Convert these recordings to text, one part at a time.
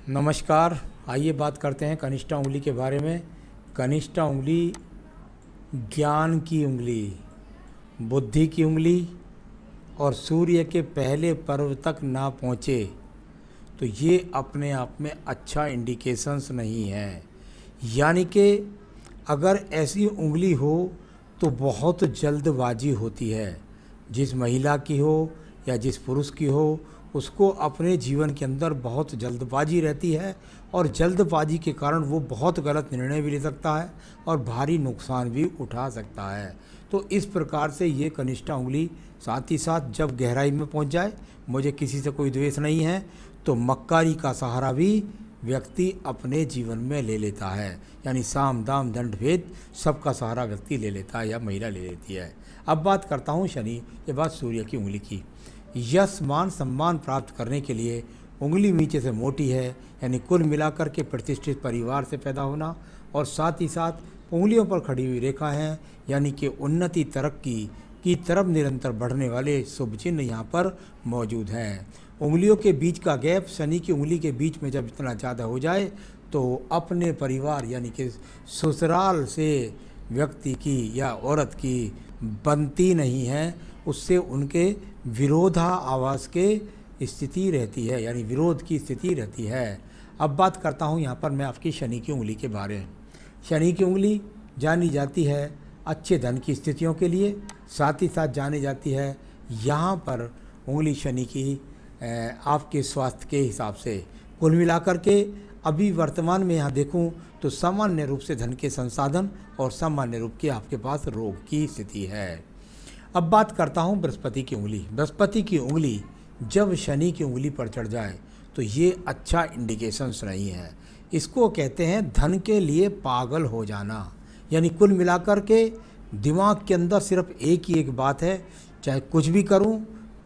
नमस्कार। आइए बात करते हैं कनिष्ठा उंगली के बारे में। कनिष्ठा उंगली ज्ञान की उंगली, बुद्धि की उंगली और सूर्य के पहले पर्व तक ना पहुँचे तो ये अपने आप में अच्छा इंडिकेशंस नहीं है। यानी कि अगर ऐसी उंगली हो तो बहुत जल्दबाजी होती है। जिस महिला की हो या जिस पुरुष की हो, उसको अपने जीवन के अंदर बहुत जल्दबाजी रहती है और जल्दबाजी के कारण वो बहुत गलत निर्णय भी ले सकता है और भारी नुकसान भी उठा सकता है। तो इस प्रकार से ये कनिष्ठा उंगली, साथ ही साथ जब गहराई में पहुंच जाए, मुझे किसी से कोई द्वेष नहीं है, तो मक्कारी का सहारा भी व्यक्ति अपने जीवन में ले लेता है। यानी साम दाम दंड भेद सबका सहारा व्यक्ति ले लेता है या महिला ले लेती है। अब बात करता हूँ शनि के बाद सूर्य की उंगली की। यश मान सम्मान प्राप्त करने के लिए उंगली नीचे से मोटी है, यानी कुल मिलाकर के प्रतिष्ठित परिवार से पैदा होना, और साथ ही साथ उंगलियों पर खड़ी हुई रेखा है, यानी कि उन्नति तरक्की की तरफ निरंतर बढ़ने वाले शुभ चिन्ह यहाँ पर मौजूद हैं। उंगलियों के बीच का गैप शनि की उंगली के बीच में जब इतना ज़्यादा हो जाए तो अपने परिवार यानी कि ससुराल से व्यक्ति की या औरत की बनती नहीं है, उससे उनके विरोधाभास के स्थिति रहती है, यानी विरोध की स्थिति रहती है। अब बात करता हूँ यहाँ पर मैं आपकी शनि की उंगली के बारे में। शनि की उंगली जानी जाती है अच्छे धन की स्थितियों के लिए, साथ ही साथ जानी जाती है यहाँ पर उंगली शनि की आपके स्वास्थ्य के हिसाब से। कुल मिलाकर के अभी वर्तमान में यहाँ देखूँ तो सामान्य रूप से धन के संसाधन और सामान्य रूप की आपके पास रोग की स्थिति है। अब बात करता हूँ बृहस्पति की उंगली। बृहस्पति की उंगली जब शनि की उंगली पर चढ़ जाए तो ये अच्छा इंडिकेशंस नहीं है। इसको कहते हैं धन के लिए पागल हो जाना। यानी कुल मिलाकर के दिमाग के अंदर सिर्फ एक ही एक बात है, चाहे कुछ भी करूं,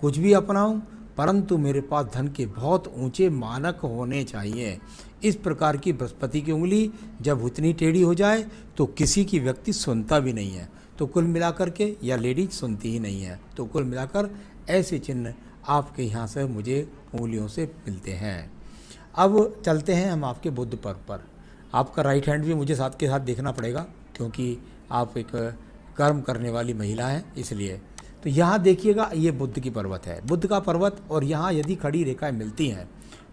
कुछ भी अपनाऊं, परंतु मेरे पास धन के बहुत ऊंचे मानक होने चाहिए। इस प्रकार की बृहस्पति की उंगली जब उतनी टेढ़ी हो जाए तो किसी की व्यक्ति सुनता भी नहीं है, तो कुल मिलाकर के या लेडीज सुनती ही नहीं है। तो कुल मिलाकर ऐसे चिन्ह आपके यहाँ से मुझे उंगलियों से मिलते हैं। अब चलते हैं हम आपके बुध पर्व पर। आपका राइट हैंड भी मुझे साथ के साथ देखना पड़ेगा क्योंकि आप एक कर्म करने वाली महिला हैं, इसलिए। तो यहाँ देखिएगा, ये बुध की पर्वत है, बुध का पर्वत, और यहाँ यदि खड़ी रेखाएं मिलती हैं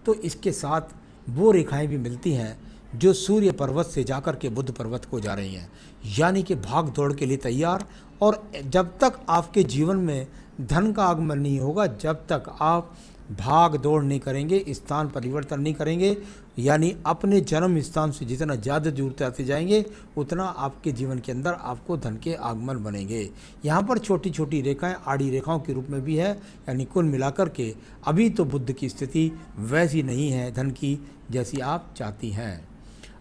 तो इसके साथ वो रेखाएं भी मिलती हैं जो सूर्य पर्वत से जाकर के बुध पर्वत को जा रही हैं, यानी कि भाग दौड़ के लिए तैयार। और जब तक आपके जीवन में धन का आगमन नहीं होगा, जब तक आप भाग दौड़ नहीं करेंगे, स्थान परिवर्तन नहीं करेंगे, यानी अपने जन्म स्थान से जितना ज़्यादा दूर आते जाएंगे उतना आपके जीवन के अंदर आपको धन के आगमन बनेंगे। यहाँ पर छोटी छोटी रेखाएं आड़ी रेखाओं के रूप में भी है, यानी कुल मिलाकर के अभी तो बुध की स्थिति वैसी नहीं है धन की जैसी आप चाहती हैं।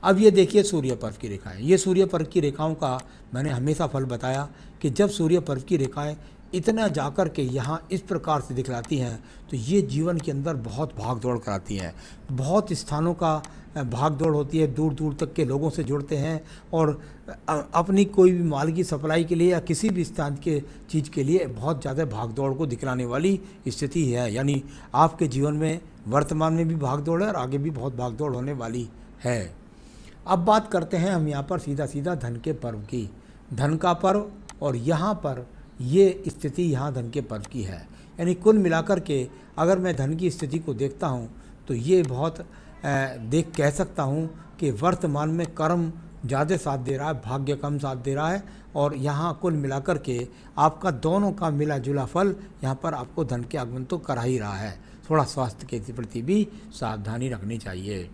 अब ये देखिए सूर्य पर्व की रेखाएं। ये सूर्य पर्व की रेखाओं का मैंने हमेशा फल बताया कि जब सूर्य पर्व की रेखाएं इतना जाकर के यहाँ इस प्रकार से दिखलाती हैं तो ये जीवन के अंदर बहुत भाग दौड़ कराती हैं। बहुत स्थानों का भाग दौड़ होती है, दूर दूर तक के लोगों से जुड़ते हैं और अपनी कोई भी माल की सप्लाई के लिए या किसी भी स्थान के चीज़ के लिए बहुत ज़्यादा भाग दौड़ को दिखलाने वाली स्थिति है। यानी आपके जीवन में वर्तमान में भी भाग दौड़ है और आगे भी बहुत भाग दौड़ होने वाली है। अब बात करते हैं हम यहाँ पर सीधा सीधा धन के पर्व की। धन का पर्व, और यहाँ पर ये स्थिति यहाँ धन के पर्व की है। यानी कुल मिलाकर के अगर मैं धन की स्थिति को देखता हूँ तो ये बहुत देख कह सकता हूँ कि वर्तमान में कर्म ज़्यादा साथ दे रहा है, भाग्य कम साथ दे रहा है, और यहाँ कुल मिलाकर के आपका दोनों का मिला जुला फल यहाँ पर आपको धन के आगमन तो करा ही रहा है। थोड़ा स्वास्थ्य के प्रति भी सावधानी रखनी चाहिए।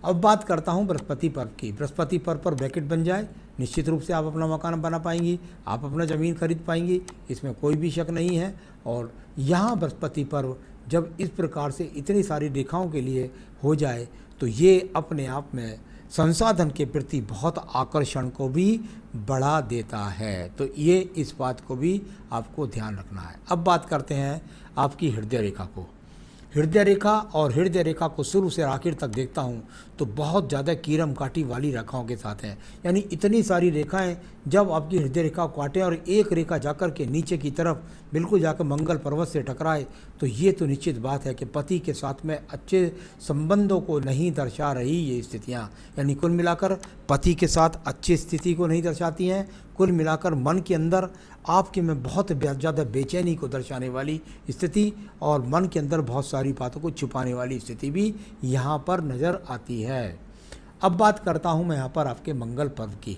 अब बात करता हूँ बृहस्पति पर्व की। बृहस्पति पर्व पर ब्रैकेट बन जाए, निश्चित रूप से आप अपना मकान बना पाएंगी, आप अपना ज़मीन खरीद पाएंगी, इसमें कोई भी शक नहीं है। और यहाँ बृहस्पति पर्व जब इस प्रकार से इतनी सारी रेखाओं के लिए हो जाए तो ये अपने आप में संसाधन के प्रति बहुत आकर्षण को भी बढ़ा देता है। तो ये इस बात को भी आपको ध्यान रखना है। अब बात करते हैं आपकी हृदय रेखा को। हृदय रेखा और हृदय रेखा को शुरू से आखिर तक देखता हूँ तो बहुत ज़्यादा कीरम काटी वाली रेखाओं के साथ है। यानी इतनी सारी रेखाएं जब आपकी हृदय रेखा को काटे और एक रेखा जाकर के नीचे की तरफ बिल्कुल जाकर मंगल पर्वत से टकराए, तो ये तो निश्चित बात है कि पति के साथ में अच्छे संबंधों को नहीं दर्शा रही ये स्थितियाँ। यानी कुल मिलाकर पति के साथ अच्छी स्थिति को नहीं दर्शाती हैं, कुल मिलाकर मन के अंदर आपके में बहुत ज़्यादा बेचैनी को दर्शाने वाली स्थिति और मन के अंदर बहुत सारी बातों को छुपाने वाली स्थिति भी यहाँ पर नज़र आती है। अब बात करता हूँ मैं यहाँ पर आपके मंगल पर्व की।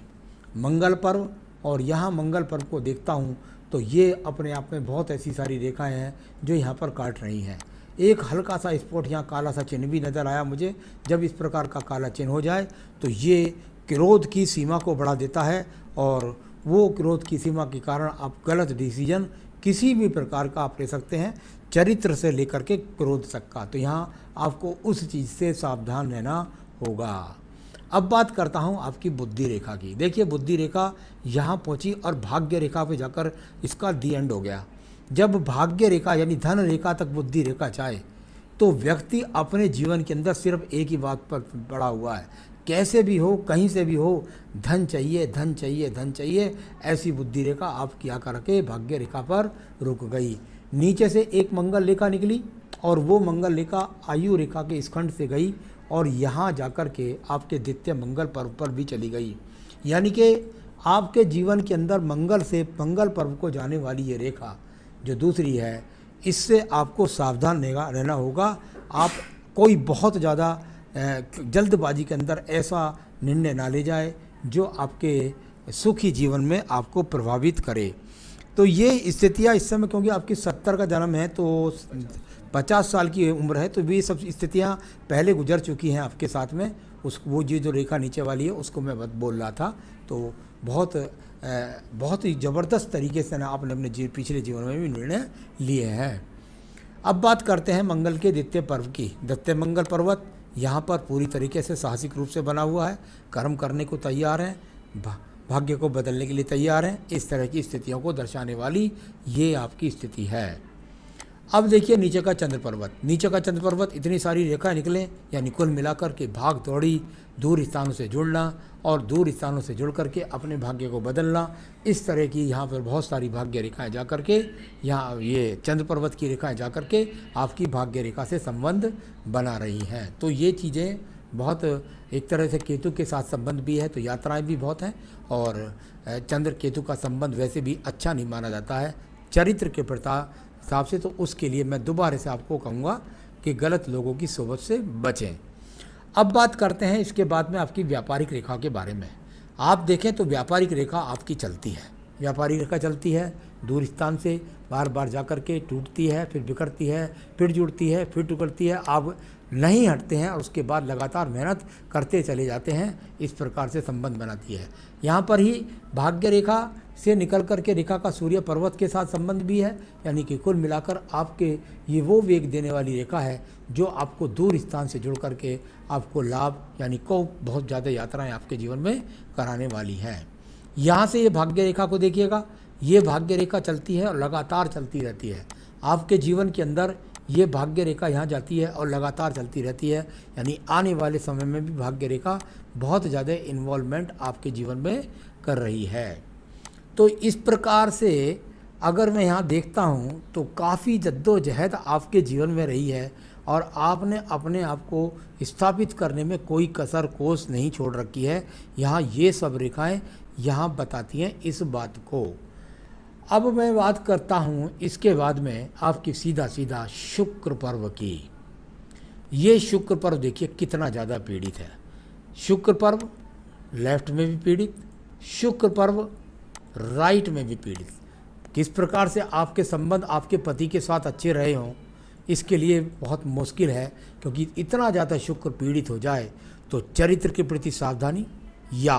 मंगल पर्व और यहाँ मंगल पर्व को देखता हूँ तो ये अपने आप में बहुत ऐसी सारी रेखाएं हैं जो यहाँ पर काट रही हैं। एक हल्का सा स्पॉट यहाँ काला सा चिन्ह भी नज़र आया मुझे। जब इस प्रकार का काला चिन्ह हो जाए तो ये क्रोध की सीमा को बढ़ा देता है और वो क्रोध की सीमा के कारण आप गलत डिसीजन किसी भी प्रकार का आप ले सकते हैं, चरित्र से लेकर के क्रोध तक का। तो यहाँ आपको उस चीज़ से सावधान रहना होगा। अब बात करता हूँ आपकी बुद्धि रेखा की। देखिए बुद्धि रेखा यहाँ पहुँची और भाग्य रेखा पे जाकर इसका दी एंड हो गया। जब भाग्य रेखा यानी धन रेखा तक बुद्धि रेखा जाए तो व्यक्ति अपने जीवन के अंदर सिर्फ एक ही बात पर पड़ा हुआ है, कैसे भी हो कहीं से भी हो धन चाहिए धन चाहिए धन चाहिए। ऐसी बुद्धि रेखा आपकी आकर के भाग्य रेखा पर रुक गई। नीचे से एक मंगल रेखा निकली और वो मंगल रेखा आयु रेखा के इस खंड से गई और यहाँ जाकर के आपके द्वितीय मंगल पर्व पर भी चली गई। यानी कि आपके जीवन के अंदर मंगल से मंगल पर्व को जाने वाली ये रेखा जो दूसरी है, इससे आपको सावधान रहना होगा। आप कोई बहुत ज़्यादा जल्दबाजी के अंदर ऐसा निर्णय ना ले जाए जो आपके सुखी जीवन में आपको प्रभावित करे। तो ये स्थितियाँ इस समय, क्योंकि आपकी 70 का जन्म है तो 50 साल की उम्र है, तो ये सब स्थितियाँ पहले गुजर चुकी हैं आपके साथ में। वो जो रेखा नीचे वाली है उसको मैं बोल रहा था। तो बहुत ही ज़बरदस्त तरीके से ना आपने अपने पिछले जीवन में भी निर्णय लिए हैं। अब बात करते हैं मंगल के द्वितीय पर्व की। द्वितीय मंगल पर्वत यहाँ पर पूरी तरीके से साहसिक रूप से बना हुआ है, कर्म करने को तैयार हैं, भाग्य को बदलने के लिए तैयार हैं। इस तरह की स्थितियों को दर्शाने वाली ये आपकी स्थिति है। अब देखिए नीचे का चंद्र पर्वत। नीचे का चंद्र पर्वत इतनी सारी रेखा निकले, यानी कुल मिलाकर के भाग दौड़ी, दूर स्थानों से जुड़ना और दूर स्थानों से जुड़ करके अपने भाग्य को बदलना, इस तरह की यहाँ पर बहुत सारी भाग्य रेखाएं जा करके, यहाँ ये चंद्र पर्वत की रेखाएं जा करके आपकी भाग्य रेखा से संबंध बना रही हैं। तो ये चीज़ें बहुत एक तरह से केतु के साथ संबंध भी है, तो यात्राएं भी बहुत हैं। और चंद्र केतु का संबंध वैसे भी अच्छा नहीं माना जाता है चरित्र के हिसाब से, तो उसके लिए मैं दोबारा से आपको कहूँगा कि गलत लोगों की सोबत से बचें। अब बात करते हैं इसके बाद में आपकी व्यापारिक रेखा के बारे में। आप देखें तो व्यापारिक रेखा आपकी चलती है, व्यापारिक रेखा चलती है, दूर स्थान से बार बार जा कर के टूटती है, फिर बिखरती है, फिर जुड़ती है, फिर टुकड़ती है। आप नहीं हटते हैं और उसके बाद लगातार मेहनत करते चले जाते हैं, इस प्रकार से संबंध बनाती है। यहाँ पर ही भाग्य रेखा से निकल कर के रेखा का सूर्य पर्वत के साथ संबंध भी है। यानी कि कुल मिलाकर आपके ये वो वेग देने वाली रेखा है जो आपको दूर स्थान से जुड़ करके आपको लाभ यानी को बहुत ज़्यादा यात्राएं आपके जीवन में कराने वाली हैं। यहाँ से ये भाग्य रेखा को देखिएगा, ये भाग्य रेखा चलती है और लगातार चलती रहती है। आपके जीवन के अंदर ये भाग्य रेखा यहाँ जाती है और लगातार चलती रहती है। यानी आने वाले समय में भी भाग्य रेखा बहुत ज़्यादा इन्वॉल्वमेंट आपके जीवन में कर रही है। तो इस प्रकार से अगर मैं यहाँ देखता हूँ तो काफ़ी जद्दोजहद आपके जीवन में रही है और आपने अपने आप को स्थापित करने में कोई कसर कोस नहीं छोड़ रखी है। यहाँ ये सब रेखाएं यहाँ बताती हैं इस बात को। अब मैं बात करता हूँ इसके बाद में आपकी सीधा शुक्र पर्व की। ये शुक्र पर्व देखिए कितना ज़्यादा पीड़ित है। शुक्र पर्व लेफ्ट में भी पीड़ित, शुक्र पर्व राइट में भी पीड़ित। किस प्रकार से आपके संबंध आपके पति के साथ अच्छे रहे हों, इसके लिए बहुत मुश्किल है, क्योंकि इतना ज़्यादा शुक्र पीड़ित हो जाए तो चरित्र के प्रति सावधानी या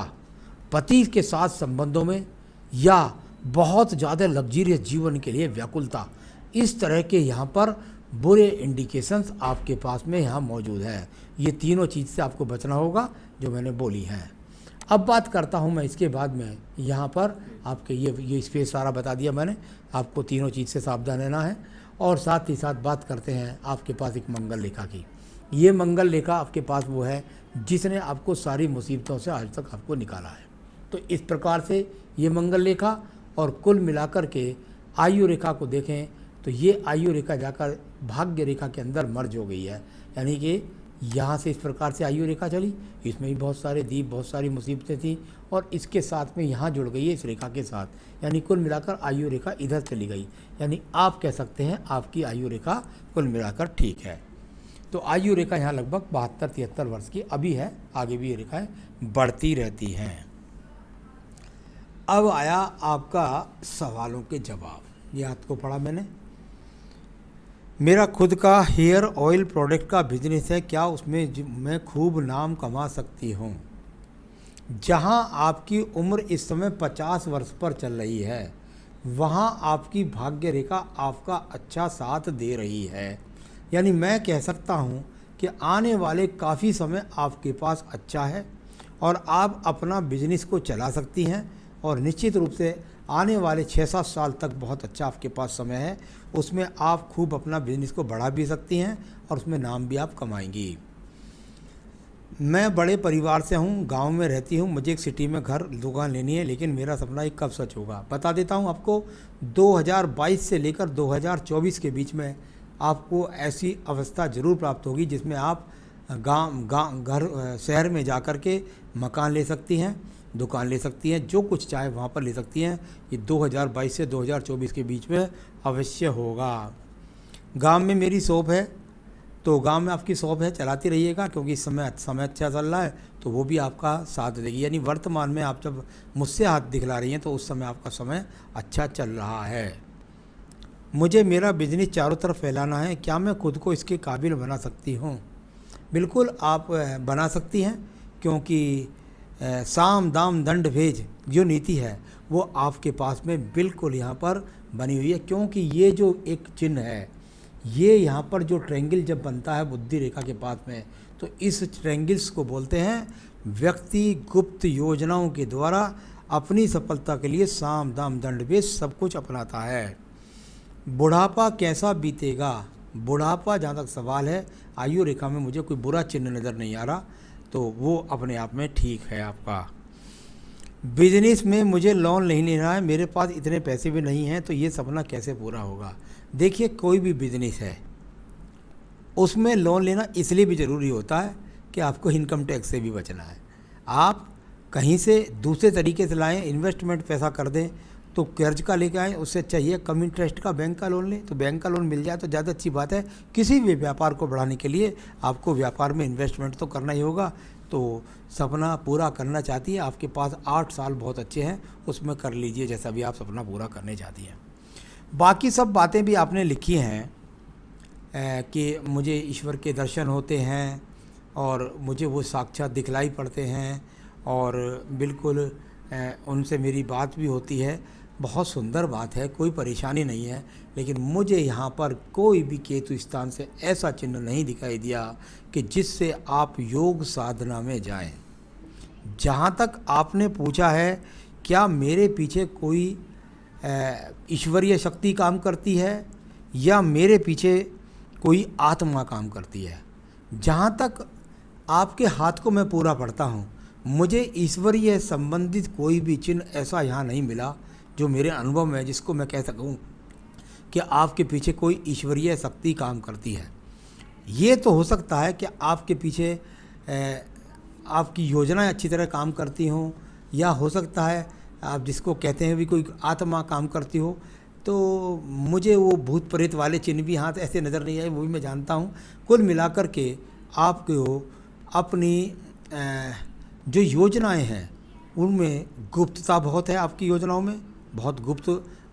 पति के साथ संबंधों में या बहुत ज़्यादा लग्जरियस जीवन के लिए व्याकुलता, इस तरह के यहाँ पर बुरे इंडिकेशंस आपके पास में यहाँ मौजूद है। ये तीनों चीज़ से आपको बचना होगा जो मैंने बोली है। अब बात करता हूँ मैं इसके बाद में यहाँ पर आपके ये स्पेस सारा बता दिया मैंने, आपको तीनों चीज़ से सावधान रहना है। और साथ ही साथ बात करते हैं आपके पास एक मंगल रेखा की। ये मंगल रेखा आपके पास वो है जिसने आपको सारी मुसीबतों से आज तक आपको निकाला है। तो इस प्रकार से ये मंगल रेखा और कुल मिलाकर के आयु रेखा को देखें तो ये आयु रेखा जाकर भाग्य रेखा के अंदर मर्ज हो गई है। यानी कि यहाँ से इस प्रकार से आयु रेखा चली, इसमें भी बहुत सारे दीप, बहुत सारी मुसीबतें थी, और इसके साथ में यहाँ जुड़ गई है इस रेखा के साथ, यानी कुल मिलाकर आयु रेखा इधर चली गई। यानी आप कह सकते हैं आपकी आयु रेखा कुल मिलाकर ठीक है। तो आयु रेखा यहाँ लगभग 72-73 वर्ष की अभी है, आगे भी ये रेखाएँ बढ़ती रहती हैं। अब आया आपका सवालों के जवाब, ये आपको पढ़ा मैंने। मेरा खुद का हेयर ऑयल प्रोडक्ट का बिजनेस है, क्या उसमें मैं खूब नाम कमा सकती हूँ? जहाँ आपकी उम्र इस समय 50 वर्ष पर चल रही है, वहाँ आपकी भाग्य रेखा आपका अच्छा साथ दे रही है। यानी मैं कह सकता हूँ कि आने वाले काफ़ी समय आपके पास अच्छा है और आप अपना बिजनेस को चला सकती हैं, और निश्चित रूप से आने वाले 6-7 साल तक बहुत अच्छा आपके पास समय है। उसमें आप खूब अपना बिजनेस को बढ़ा भी सकती हैं और उसमें नाम भी आप कमाएंगी। मैं बड़े परिवार से हूँ, गांव में रहती हूँ, मुझे एक सिटी में घर दुकान लेनी है, लेकिन मेरा सपना ये कब सच होगा? बता देता हूँ आपको, 2022 से लेकर 2024 के बीच में आपको ऐसी अवस्था ज़रूर प्राप्त होगी जिसमें आप शहर में जा कर के मकान ले सकती हैं, दुकान ले सकती हैं, जो कुछ चाहे वहाँ पर ले सकती हैं। ये 2022 से 2024 के बीच में अवश्य होगा। गांव में मेरी शॉप है, तो गांव में आपकी शॉप है, चलाती रहिएगा, क्योंकि इस समय अच्छा चल रहा है, तो वो भी आपका साथ देगी। यानी वर्तमान में आप जब मुझसे हाथ दिखला रही हैं तो उस समय आपका समय अच्छा चल रहा है। मुझे मेरा बिजनेस चारों तरफ फैलाना है, क्या मैं खुद को इसके काबिल बना सकती हूँ? बिल्कुल आप बना सकती हैं, क्योंकि साम दाम दंड भेद जो नीति है वो आपके पास में बिल्कुल यहाँ पर बनी हुई है। क्योंकि ये जो एक चिन्ह है, ये यहाँ पर जो ट्रायंगल जब बनता है बुद्धि रेखा के पास में, तो इस ट्रायंगल्स को बोलते हैं व्यक्ति गुप्त योजनाओं के द्वारा अपनी सफलता के लिए साम दाम दंड भेद सब कुछ अपनाता है। बुढ़ापा कैसा बीतेगा? बुढ़ापा जहाँ तक सवाल है, आयु रेखा में मुझे कोई बुरा चिन्ह नज़र नहीं आ रहा, तो वो अपने आप में ठीक है आपका। बिजनेस में मुझे लोन नहीं लेना है, मेरे पास इतने पैसे भी नहीं हैं, तो ये सपना कैसे पूरा होगा? देखिए, कोई भी बिजनेस है उसमें लोन लेना इसलिए भी ज़रूरी होता है कि आपको इनकम टैक्स से भी बचना है। आप कहीं से दूसरे तरीके से लाएं, इन्वेस्टमेंट पैसा कर दें, तो कर्ज का लेके आएँ, उससे चाहिए कम इंटरेस्ट का बैंक का लोन लें, तो बैंक का लोन मिल जाए तो ज़्यादा अच्छी बात है। किसी भी व्यापार को बढ़ाने के लिए आपको व्यापार में इन्वेस्टमेंट तो करना ही होगा। तो सपना पूरा करना चाहती है, आपके पास 8 साल बहुत अच्छे हैं, उसमें कर लीजिए जैसा भी आप सपना पूरा करने चाहती हैं। बाकी सब बातें भी आपने लिखी हैं कि मुझे ईश्वर के दर्शन होते हैं और मुझे वो साक्षात दिखलाई पड़ते हैं और बिल्कुल उनसे मेरी बात भी होती है। बहुत सुंदर बात है, कोई परेशानी नहीं है, लेकिन मुझे यहाँ पर कोई भी केतु स्थान से ऐसा चिन्ह नहीं दिखाई दिया कि जिससे आप योग साधना में जाएं। जहाँ तक आपने पूछा है क्या मेरे पीछे कोई ईश्वरीय शक्ति काम करती है या मेरे पीछे कोई आत्मा काम करती है, जहाँ तक आपके हाथ को मैं पूरा पढ़ता हूँ, मुझे ईश्वरीय संबंधित कोई भी चिन्ह ऐसा यहाँ नहीं मिला जो मेरे अनुभव में जिसको मैं कह सकूं कि आपके पीछे कोई ईश्वरीय शक्ति काम करती है। ये तो हो सकता है कि आपके पीछे आपकी योजनाएं अच्छी तरह काम करती हों, या हो सकता है आप जिसको कहते हैं भी कोई आत्मा काम करती हो। तो मुझे वो भूत प्रेत वाले चिन्ह भी हाथ ऐसे नज़र नहीं आए, वो भी मैं जानता हूँ। कुल मिलाकर के आपको अपनी जो योजनाएं हैं उनमें गुप्तता बहुत है, आपकी योजनाओं में बहुत गुप्त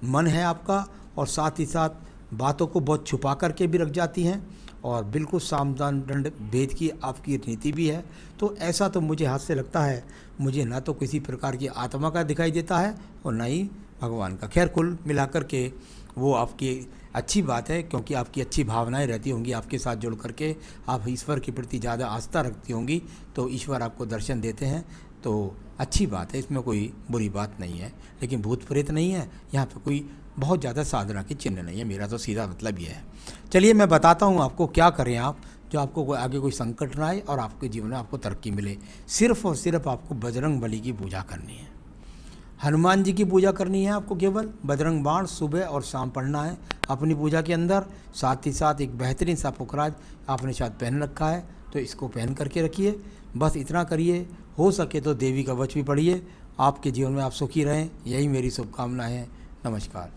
मन है आपका, और साथ ही साथ बातों को बहुत छुपा करके भी रख जाती हैं, और बिल्कुल सामदान दंड भेद की आपकी नीति भी है। तो ऐसा तो मुझे हाथ से लगता है, मुझे ना तो किसी प्रकार की आत्मा का दिखाई देता है और ना ही भगवान का। खैर, कुल मिलाकर के वो आपकी अच्छी बात है, क्योंकि आपकी अच्छी भावनाएं रहती होंगी, आपके साथ जुड़ करके आप ईश्वर के प्रति ज़्यादा आस्था रखती होंगी, तो ईश्वर आपको दर्शन देते हैं, तो अच्छी बात है, इसमें कोई बुरी बात नहीं है। लेकिन भूत प्रेत नहीं है, यहाँ पे कोई बहुत ज़्यादा साधना की चिन्ह नहीं है। मेरा तो सीधा मतलब ये है। चलिए मैं बताता हूँ आपको क्या करें आप, जो आपको आगे कोई संकट ना आए और आपके जीवन में आपको तरक्की मिले। सिर्फ और सिर्फ आपको बजरंग बली की पूजा करनी है, हनुमान जी की पूजा करनी है। आपको केवल बजरंग बाण सुबह और शाम पढ़ना है अपनी पूजा के अंदर। साथ ही साथ एक बेहतरीन सा पुखराज आपने शायद पहन रखा है, तो इसको पहन करके रखिए। बस इतना करिए, हो सके तो देवी कवच भी पढ़िए। आपके जीवन में आप सुखी रहें, यही मेरी शुभकामनाएं हैं। नमस्कार।